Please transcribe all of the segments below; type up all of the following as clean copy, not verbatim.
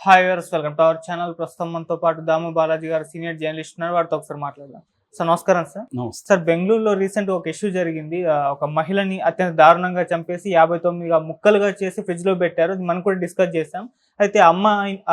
Hi viewers, welcome to our channel. ప్రస్తుతం మనతో పాటు దాము బాలాజీ గారు సీనియర్ జర్నలిస్ట్ ఉన్నారు. వారితో ఒకసారి మాట్లాడదాం. సార్ నమస్కారం. సార్ నమస్తే. సార్ బెంగళూరులో రీసెంట్ ఒక ఇష్యూ జరిగింది. ఒక మహిళని అత్యంత దారుణంగా చంపేసి 59 ముక్కలుగా చేసి ఫ్రిడ్జ్ లో పెట్టారు. మనం కూడా డిస్కస్ చేసాం. అయితే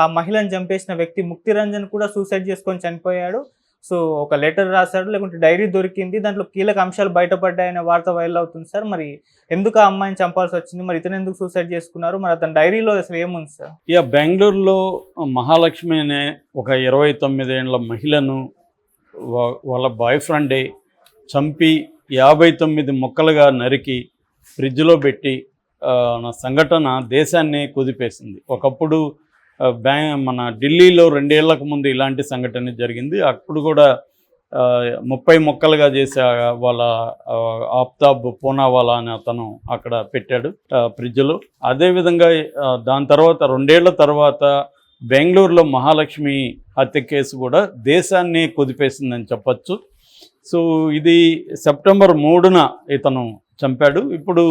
ఆ మహిళని చంపేసిన వ్యక్తి ముక్తిరంజన్ కూడా సూసైడ్ చేసుకొని చనిపోయాడు. సో ఒక లెటర్ రాశాడు, లేకుంటే డైరీ దొరికింది, దాంట్లో కీలక అంశాలు బయటపడ్డాయనే వార్త వైరల్ అవుతుంది. సార్ మరి ఎందుకు ఆ అమ్మాయిని చంపాల్సి వచ్చింది, మరి ఇతను ఎందుకు సూసైడ్ చేసుకున్నారు, మరి అతని డైరీలో అసలు ఏముంది సార్? బెంగళూరులో మహాలక్ష్మి అనే ఒక 29 ఏళ్ల మహిళను వాళ్ళ బాయ్ ఫ్రెండే చంపి 59 ముక్కలుగా నరికి ఫ్రిడ్జ్లో పెట్టి నా సంఘటన దేశాన్ని కుదిపేసింది. ఒకప్పుడు మన ఢిల్లీలో 2 ఏళ్లకు ముందు ఇలాంటి సంఘటన జరిగింది. అప్పుడు కూడా 30 ముక్కలుగా చేసే వాళ్ళ ఆఫ్తాబ్ పూనావాలా అని అతను అక్కడ పెట్టాడు ఫ్రిడ్జ్లో. అదేవిధంగా దాని తర్వాత 2 ఏళ్ల తర్వాత బెంగళూరులో మహాలక్ష్మి హత్య కేసు కూడా దేశాన్ని కుదిపేసిందని చెప్పచ్చు. సో ఇది సెప్టెంబర్ 3న ఇతను చంపాడు. ఇప్పుడు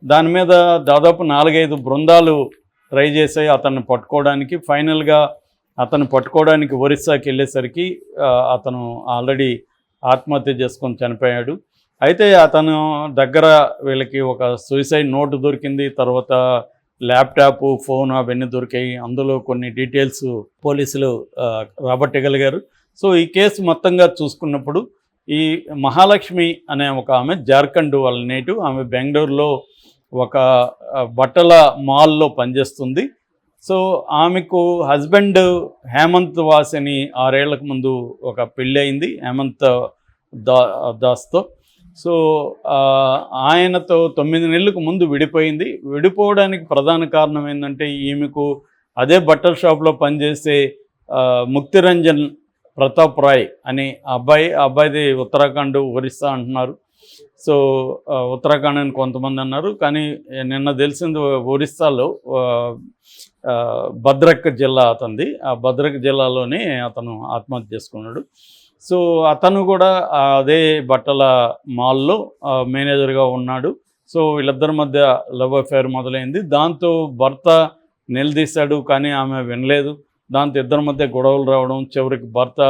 దాని మీద దాదాపు 4-5 బృందాలు ట్రై చేసాయి అతన్ని పట్టుకోవడానికి. ఫైనల్గా అతను పట్టుకోవడానికి ఒరిస్సాకి వెళ్ళేసరికి అతను ఆల్రెడీ ఆత్మహత్య చేసుకొని చనిపోయాడు. అయితే అతను దగ్గర వీళ్ళకి ఒక సూసైడ్ నోటు దొరికింది, తర్వాత ల్యాప్టాప్, ఫోన్ అవన్నీ దొరికాయి. అందులో కొన్ని డీటెయిల్స్ పోలీసులు రాబట్టగలిగారు. సో ఈ కేసు మొత్తంగా చూసుకున్నప్పుడు ఈ మహాలక్ష్మి అనే ఒక ఆమె జార్ఖండ్ వాళ్ళ నేటివ్. ఆమె బెంగళూరులో ఒక బట్టల మాల్లో పనిచేస్తుంది. సో ఆమెకు హస్బెండ్ హేమంత్ వాసిని 6 ఏళ్లకు ముందు ఒక పెళ్ళి అయింది హేమంత్ దాస్తో. సో ఆయనతో 9 నెలలకు ముందు విడిపోయింది. విడిపోవడానికి ప్రధాన కారణం ఏంటంటే ఈమెకు అదే బట్టల షాప్లో పనిచేసే ముక్తిరంజన్ ప్రతాప్ రాయ్ అని అబ్బాయిది ఉత్తరాఖండ్, ఒరిస్సా అంటున్నారు. సో ఉత్తరాఖండ్ అని కొంతమంది అన్నారు, కానీ నిన్న తెలిసింది ఒరిస్సాలో భద్రక్ జిల్లా అతనిది. ఆ భద్రక్ జిల్లాలోనే అతను ఆత్మహత్య చేసుకున్నాడు. సో అతను కూడా అదే బట్టల మాల్లో మేనేజర్గా ఉన్నాడు. సో వీళ్ళిద్దరి మధ్య లవ్ అఫేర్ మొదలైంది. దాంతో భర్త నిలదీశాడు, కానీ ఆమె వినలేదు. దాంతో ఇద్దరి మధ్య గొడవలు రావడం, చివరికి భర్త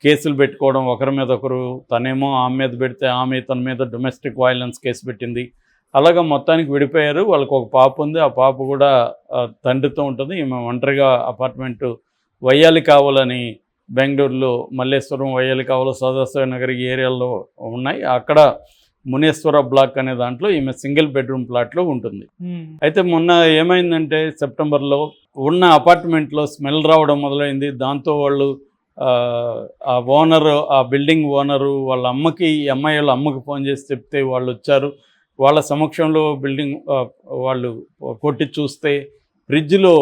కేసులు పెట్టుకోవడం ఒకరి మీద ఒకరు. తనేమో ఆమె మీద పెడితే ఆమె ఇతని మీద డొమెస్టిక్ వైలెన్స్ కేసు పెట్టింది. అలాగా మొత్తానికి విడిపోయారు. వాళ్ళకు ఒక పాప ఉంది. ఆ పాప కూడా తండ్రితో ఉంటుంది. ఈమె ఒంటరిగా అపార్ట్మెంట్ వయ్యాలి కావాలని బెంగళూరులో మల్లేశ్వరం, వయ్యాలి కావాల, సదాశివ నగర్ ఏరియాల్లో ఉన్నాయి. అక్కడ మునేశ్వర బ్లాక్ అనే దాంట్లో ఈమె సింగిల్ బెడ్రూమ్ ప్లాట్లో ఉంటుంది. అయితే మొన్న ఏమైందంటే సెప్టెంబర్లో ఉన్న అపార్ట్మెంట్లో స్మెల్ రావడం మొదలైంది. దాంతో వాళ్ళు ఆ ఓనరు, ఆ బిల్డింగ్ ఓనరు వాళ్ళ అమ్మకి, ఈ అమ్మాయి వాళ్ళ అమ్మకి ఫోన్ చేసి చెప్తే వాళ్ళు వచ్చారు. వాళ్ళ సమక్షంలో బిల్డింగ్ వాళ్ళు కొట్టి చూస్తే ఫ్రిడ్జ్లో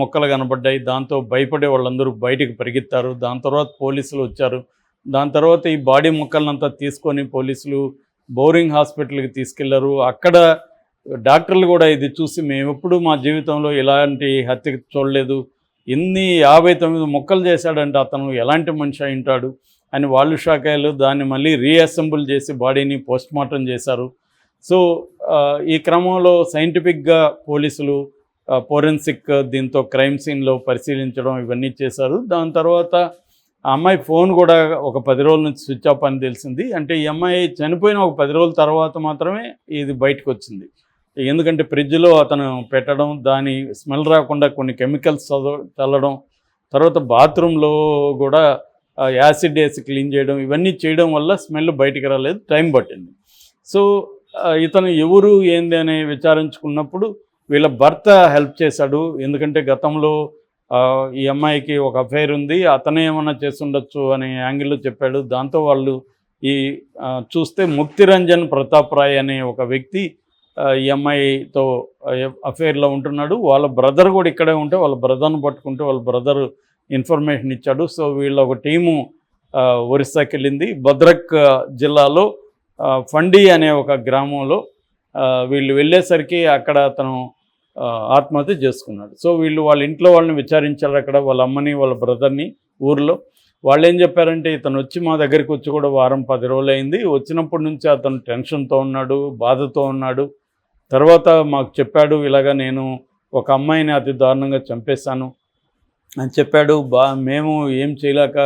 మొక్కలు కనబడ్డాయి. దాంతో భయపడే వాళ్ళందరూ బయటికి పరిగెత్తారు. దాని తర్వాత పోలీసులు వచ్చారు. దాని తర్వాత ఈ బాడీ మొక్కలనంతా తీసుకొని పోలీసులు బౌరింగ్ హాస్పిటల్కి తీసుకెళ్లారు. అక్కడ డాక్టర్లు కూడా ఇది చూసి మేము ఎప్పుడు మా జీవితంలో ఇలాంటి హత్య చూడలేదు, ఇన్ని 59 మొక్కలు చేశాడంటే అతను ఎలాంటి మనిషి అయి ఉంటాడు అని వాళ్ళు షాక్ అయ్యారు. దాన్ని మళ్ళీ రీఅసెంబుల్ చేసి బాడీని పోస్ట్మార్టం చేశారు. సో ఈ క్రమంలో సైంటిఫిక్గా పోలీసులు ఫోరెన్సిక్ దీంతో క్రైమ్ సీన్లో పరిశీలించడం ఇవన్నీ చేశారు. దాని తర్వాత ఆ అమ్మాయి ఫోన్ కూడా ఒక 10 రోజుల నుంచి స్విచ్ ఆఫ్ అని తెలిసింది. అంటే ఈ అమ్మాయి చనిపోయిన ఒక 10 రోజుల తర్వాత మాత్రమే ఇది బయటకు వచ్చింది. ఎందుకంటే ఫ్రిడ్జ్లో అతను పెట్టడం, దాని స్మెల్ రాకుండా కొన్ని కెమికల్స్ చల్లడం, తర్వాత బాత్రూంలో కూడా యాసిడ్ వేసి క్లీన్ చేయడం, ఇవన్నీ చేయడం వల్ల స్మెల్ బయటికి రాలేదు, టైం పట్టింది. సో ఇతను ఎవరు ఏంది అని విచారించుకున్నప్పుడు వీళ్ళ భర్త హెల్ప్ చేశాడు. ఎందుకంటే గతంలో ఈ అమ్మాయికి ఒక అఫైర్ ఉంది, అతనే ఏమన్నా చేస్తుండొచ్చు అనే యాంగిల్లో చెప్పాడు. దాంతో వాళ్ళు చూస్తే ముక్తిరంజన్ ప్రతాప్ రాయ్ అనే ఒక వ్యక్తి ఈ అమ్మాయితో అఫైర్లో ఉంటున్నాడు. వాళ్ళ బ్రదర్ కూడా ఇక్కడే ఉంటే వాళ్ళ బ్రదర్ను పట్టుకుంటే వాళ్ళ బ్రదర్ ఇన్ఫర్మేషన్ ఇచ్చాడు. సో వీళ్ళ ఒక టీము ఒరిస్సాకి వెళ్ళింది. భద్రక్ జిల్లాలో ఫండి అనే ఒక గ్రామంలో వీళ్ళు వెళ్ళేసరికి అక్కడ అతను ఆత్మహత్య చేసుకున్నాడు. సో వీళ్ళు వాళ్ళ ఇంట్లో వాళ్ళని విచారించారు, అక్కడ వాళ్ళ అమ్మని వాళ్ళ బ్రదర్ని ఊర్లో. వాళ్ళు ఏం చెప్పారంటే ఇతను వచ్చి మా దగ్గరికి వచ్చి కూడా 10 రోజులు అయింది. వచ్చినప్పటి నుంచి అతను టెన్షన్తో ఉన్నాడు, బాధతో ఉన్నాడు. తర్వాత మాకు చెప్పాడు, ఇలాగా నేను ఒక అమ్మాయిని అతి దారుణంగా చంపేశాను, అని చెప్పాడు. మేము ఏం చేయలేక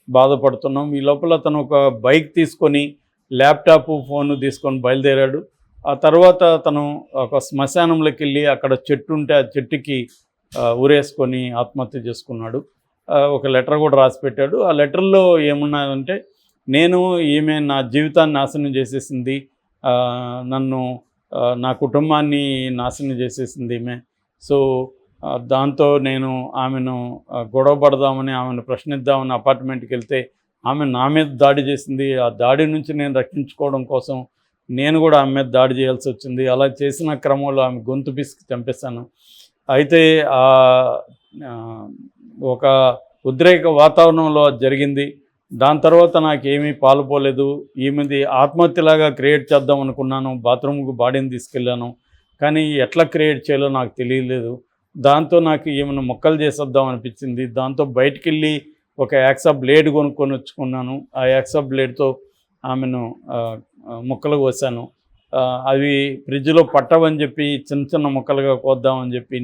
బాధపడుతున్నాం. ఈ లోపల అతను ఒక బైక్ తీసుకొని ల్యాప్టాప్ ఫోను తీసుకొని బయలుదేరాడు. ఆ తర్వాత అతను ఒక శ్మశానంలోకి వెళ్ళి అక్కడ చెట్టు ఉంటే ఆ చెట్టుకి ఉరేసుకొని ఆత్మహత్య చేసుకున్నాడు. ఒక లెటర్ కూడా రాసి పెట్టాడు. ఆ లెటర్లో ఏమున్నాదంటే, నేను ఈమె నా జీవితాన్ని నాశనం చేసేసింది, నన్ను నా కుటుంబాన్ని నాశనం చేసేసింది ఈమె. సో దాంతో నేను ఆమెను గొడవ పడదామని, ఆమెను ప్రశ్నిద్దామని అపార్ట్మెంట్కి వెళ్తే ఆమె నా మీద దాడి చేసింది. ఆ దాడి నుంచి నేను రక్షించుకోవడం కోసం నేను కూడా ఆమె మీద దాడి చేయాల్సి వచ్చింది. అలా చేసిన క్రమంలో ఆమె గొంతు పిసికి చంపేశాను. అయితే ఒక ఉద్రేక వాతావరణంలో జరిగింది. దాని తర్వాత నాకేమీ పాలుపోలేదు. ఈమెది ఆత్మహత్యలాగా క్రియేట్ చేద్దాం అనుకున్నాను. బాత్రూమ్కి బాడీని తీసుకెళ్ళాను, కానీ ఎట్లా క్రియేట్ చేయాలో నాకు తెలియలేదు. దాంతో నాకు ఏమైనా మొక్కలు చేసేద్దాం అనిపించింది. దాంతో బయటికి వెళ్ళి ఒక యాక్సా బ్లేడ్ కొనుక్కొని వచ్చుకున్నాను. ఆ యాక్సా బ్లేడ్తో ఆమెను ముక్కలు కోసాను. అవి ఫ్రిడ్జ్లో పట్టవని చెప్పి చిన్న చిన్న ముక్కలుగా కోద్దామని చెప్పి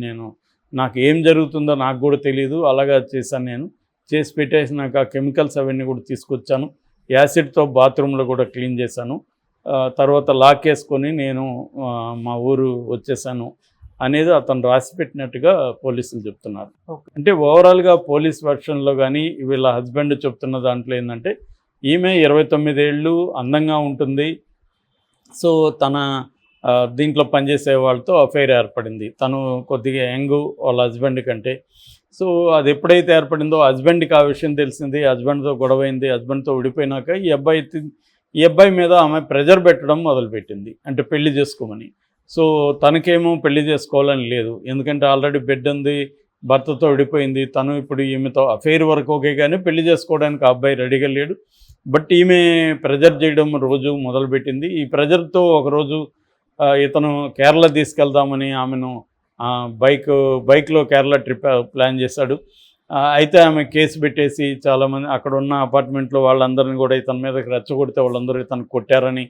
నాకు ఏం జరుగుతుందో నాకు కూడా తెలియదు. అలాగా చేశాను. నేను చేసి పెట్టేసినాక కెమికల్స్ అవన్నీ కూడా తీసుకొచ్చాను. యాసిడ్తో బాత్రూంలో కూడా క్లీన్ చేశాను. తర్వాత లాక్ వేసుకొని నేను మా ఊరు వచ్చేసాను అనేది అతను రాసి పెట్టినట్టుగా పోలీసులు చెప్తున్నారు. అంటే ఓవరాల్గా పోలీస్ వర్షన్లో కానీ వీళ్ళ హస్బెండ్ చెప్తున్న దాంట్లో ఏంటంటే, ఈమె 29 ఏళ్ళు, అందంగా ఉంటుంది. సో తన దీంట్లో పనిచేసే వాళ్ళతో అఫైర్ ఏర్పడింది. తను కొద్దిగా యంగ్ వాళ్ళ హస్బెండ్ కంటే. సో అది ఎప్పుడైతే ఏర్పడిందో హస్బెండ్కి ఆ విషయం తెలిసింది. హస్బెండ్తో గొడవైంది. హస్బెండ్తో విడిపోయినాక ఈ అబ్బాయి మీద ఆమె ప్రెజర్ పెట్టడం మొదలుపెట్టింది, అంటే పెళ్లి చేసుకోమని. సో తనకేమో పెళ్లి చేసుకోవాలని లేదు, ఎందుకంటే ఆల్రెడీ బెడ్ ఉంది, భర్తతో విడిపోయింది. తను ఇప్పుడు ఈమెతో అఫైర్ వరకు ఓకే, కానీ పెళ్లి చేసుకోవడానికి ఆ అబ్బాయి రెడీగా లేడు. బట్ ఈమె ప్రెజర్ చేయడం రోజు మొదలుపెట్టింది. ఈ ప్రెజర్తో ఒకరోజు ఇతను కేరళ తీసుకెళ్దామని ఆమెను బైక్లో కేరళ ట్రిప్ ప్లాన్ చేశాడు. అయితే ఆమె కేసు పెట్టేసి చాలామంది అక్కడ ఉన్న అపార్ట్మెంట్లో వాళ్ళందరినీ కూడా ఇతని మీద రెచ్చగొడితే వాళ్ళందరూ ఇతను కొట్టారని,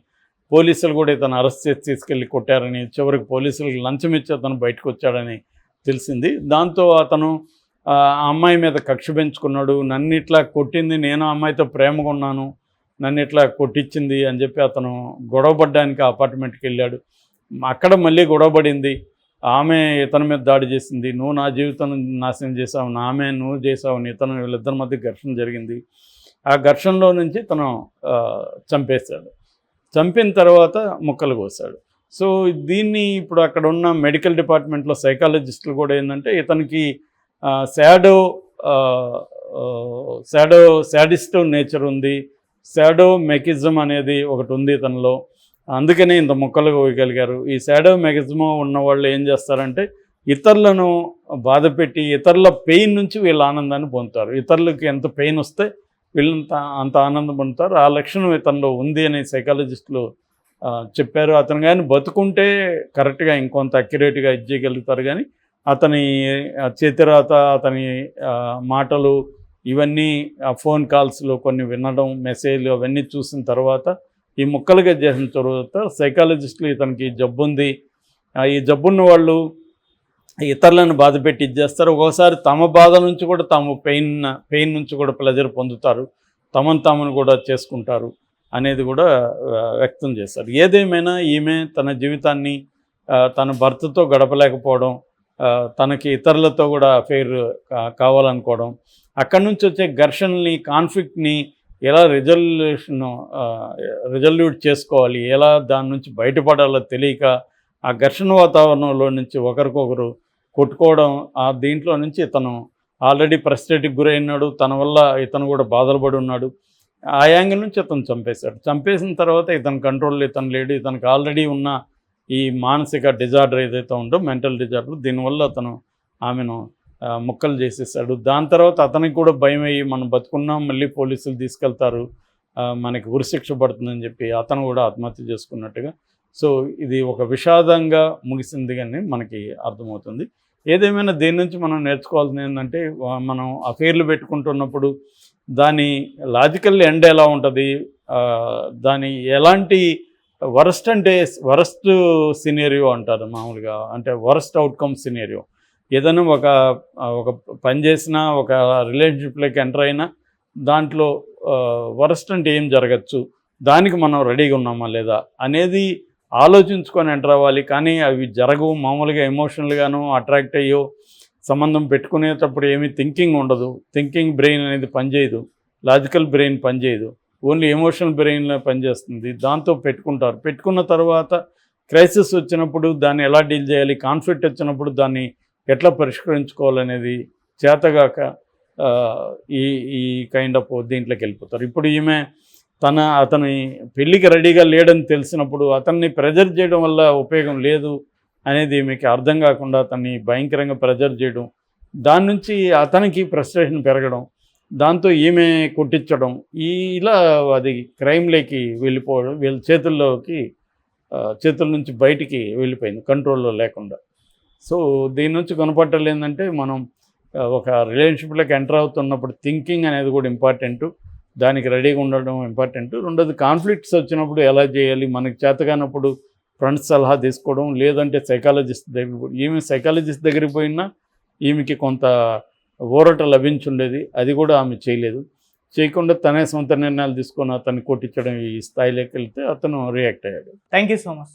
పోలీసులు కూడా ఇతను అరెస్ట్ చేసి తీసుకెళ్ళి కొట్టారని, చివరికి పోలీసులకు లంచం ఇచ్చి అతను బయటకు వచ్చాడని తెలిసింది. దాంతో అతను ఆ అమ్మాయి మీద కక్ష పెంచుకున్నాడు. నన్ను ఇట్లా కొట్టింది, నేను ఆ అమ్మాయితో ప్రేమగా ఉన్నాను, నన్ను ఇట్లా కొట్టించింది అని చెప్పి అతను గొడవపడ్డానికి అపార్ట్మెంట్కి వెళ్ళాడు. అక్కడ మళ్ళీ గొడవపడింది. ఆమె ఇతని మీద దాడి చేసింది. నువ్వు నా జీవితం నాశనం చేసావు, ఆమె నువ్వు చేసావు, ఇతను వీళ్ళిద్దరి మధ్య ఘర్షణ జరిగింది. ఆ ఘర్షణలో నుంచి తను చంపేశాడు. చంపిన తర్వాత ముక్కలు కోసాడు. సో దీన్ని ఇప్పుడు అక్కడ ఉన్న మెడికల్ డిపార్ట్మెంట్లో సైకాలజిస్టులు కూడా ఏంటంటే, ఇతనికి శాడిస్ట్ నేచర్ ఉంది, శాడో మెకిజం అనేది ఒకటి ఉంది ఇతనిలో, అందుకనే ఇంత ముక్కలు కోయగలిగారు. ఈ శాడో మెకిజమో ఉన్న వాళ్ళు ఏం చేస్తారంటే, ఇతరులను బాధపెట్టి ఇతరుల పెయిన్ నుంచి వీళ్ళు ఆనందాన్ని పొందుతారు. ఇతరులకి ఎంత పెయిన్ వస్తే వీళ్ళంత అంత ఆనందం పొందుతారు. ఆ లక్షణం ఇతనిలో ఉంది అని సైకాలజిస్టులు చెప్పారు. అతను కానీ బతుకుంటే కరెక్ట్గా ఇంకొంత అక్యురేట్గా ఇది చేయగలుగుతారు, కానీ అతని చేతిరాత, అతని మాటలు ఇవన్నీ ఫోన్ కాల్స్లో కొన్ని వినడం, మెసేజ్లు అవన్నీ చూసిన తర్వాత, ఈ ముక్కలుగా చేసిన తర్వాత సైకాలజిస్టులు ఇతనికి జబ్బు ఉంది, ఈ జబ్బున్న వాళ్ళు ఇతరులను బాధ పెట్టి ఇది చేస్తారు. ఒక్కోసారి తమ బాధ నుంచి కూడా తాము పెయిన్ నుంచి కూడా ప్లెజర్ పొందుతారు, తమను కూడా చేసుకుంటారు అనేది కూడా వ్యక్తం చేస్తారు. ఏదేమైనా ఈమె తన జీవితాన్ని తన భర్తతో గడపలేకపోవడం, తనకి ఇతరులతో కూడా అఫైర్ కావాలనుకోవడం, అక్కడి నుంచి వచ్చే ఘర్షణల్ని, కాన్ఫ్లిక్ట్ని ఎలా రిజల్యూట్ చేసుకోవాలి, ఎలా దాని నుంచి బయటపడాలో తెలియక ఆ ఘర్షణ వాతావరణంలో నుంచి ఒకరికొకరు కొట్టుకోవడం, ఆ దీంట్లో నుంచి ఇతను ఆల్రెడీ ఫ్రస్ట్రేట్కి గురైనాడు. తన వల్ల ఇతను కూడా బాధలు పడి ఉన్నాడు. ఆ యాంగిల్ నుంచి ఇతను చంపేశాడు. చంపేసిన తర్వాత ఇతని కంట్రోల్లో ఇతను లేడు. ఇతనికి ఆల్రెడీ ఉన్న ఈ మానసిక డిజార్డర్ ఏదైతే ఉందో, మెంటల్ డిజార్డర్, దీనివల్ల అతను ఆమెను ముక్కలు చేసేసాడు. దాని తర్వాత అతనికి కూడా భయం అయ్యి, మనం బతుకున్నాం, మళ్ళీ పోలీసులు తీసుకెళ్తారు, మనకి ఉరిశిక్ష పడుతుందని చెప్పి అతను కూడా ఆత్మహత్య చేసుకున్నట్టుగా. సో ఇది ఒక విషాదంగా ముగిసింది కానీ మనకి అర్థమవుతుంది. ఏదేమైనా దీని నుంచి మనం నేర్చుకోవాల్సింది ఏంటంటే, మనం అఫైర్లు పెట్టుకుంటున్నప్పుడు దాని లాజికల్ ఎండ్ ఎలా ఉంటుంది, దాని ఎలాంటి వరస్ట్ అంటే వరస్ట్ సినేరియో అంటారు మామూలుగా, అంటే వరస్ట్ అవుట్కమ్ సినేరియో. ఏదైనా ఒక పని చేసినా, ఒక రిలేషన్షిప్లోకి ఎంటర్ అయినా దాంట్లో వరస్ట్ అంటే ఏం జరగచ్చు, దానికి మనం రెడీగా ఉన్నామా లేదా అనేది ఆలోచించుకొని ఎంటర్ అవ్వాలి. కానీ అవి జరగవు. మామూలుగా ఎమోషనల్గాను అట్రాక్ట్ అయ్యో సంబంధం పెట్టుకునేటప్పుడు ఏమీ థింకింగ్ ఉండదు. థింకింగ్ బ్రెయిన్ అనేది పనిచేయదు, లాజికల్ బ్రెయిన్ పనిచేయదు, ఓన్లీ ఎమోషనల్ బ్రెయిన్లో పనిచేస్తుంది. దాంతో పెట్టుకుంటారు. పెట్టుకున్న తర్వాత క్రైసిస్ వచ్చినప్పుడు దాన్ని ఎలా డీల్ చేయాలి, కాన్ఫ్లిక్ట్ వచ్చినప్పుడు దాన్ని ఎట్లా పరిష్కరించుకోవాలనేది చేతగాక ఈ ఈ కైండ్ ఆఫ్ దీంట్లోకి వెళ్ళిపోతారు. ఇప్పుడు ఈమె అతని పెళ్ళికి రెడీగా లేడని తెలిసినప్పుడు అతన్ని ప్రెజర్ చేయడం వల్ల ఉపయోగం లేదు అనేది ఈమెకి అర్థం కాకుండా అతన్ని భయంకరంగా ప్రెజర్ చేయడం, దాని నుంచి అతనికి ఫ్రస్ట్రేషన్ పెరగడం, దాంతో ఈమె కొట్టించడం, ఇలా అది క్రైమ్లోకి వెళ్ళిపోవడం, వీళ్ళ చేతుల నుంచి బయటికి వెళ్ళిపోయింది కంట్రోల్లో లేకుండా. సో దీని నుంచి కనపట్టాలి ఏంటంటే, మనం ఒక రిలేషన్షిప్లోకి ఎంటర్ అవుతున్నప్పుడు థింకింగ్ అనేది కూడా ఇంపార్టెంటు, దానికి రెడీగా ఉండడం ఇంపార్టెంటు. రెండోది కాన్ఫ్లిక్ట్స్ వచ్చినప్పుడు ఎలా చేయాలి, మనకి చేతగానప్పుడు ఫ్రెండ్స్ సలహా తీసుకోవడం, లేదంటే సైకాలజిస్ట్ దగ్గరికి పోయినా ఈమెకి కొంత ఊరట లభించుండేది. అది కూడా ఆమె చేయకుండా తనే సొంత నిర్ణయాలు తీసుకొని అతన్ని కొట్టించడం ఈ స్థాయిలోకి వెళ్తే అతను రియాక్ట్ అయ్యాడు. Thank you so much.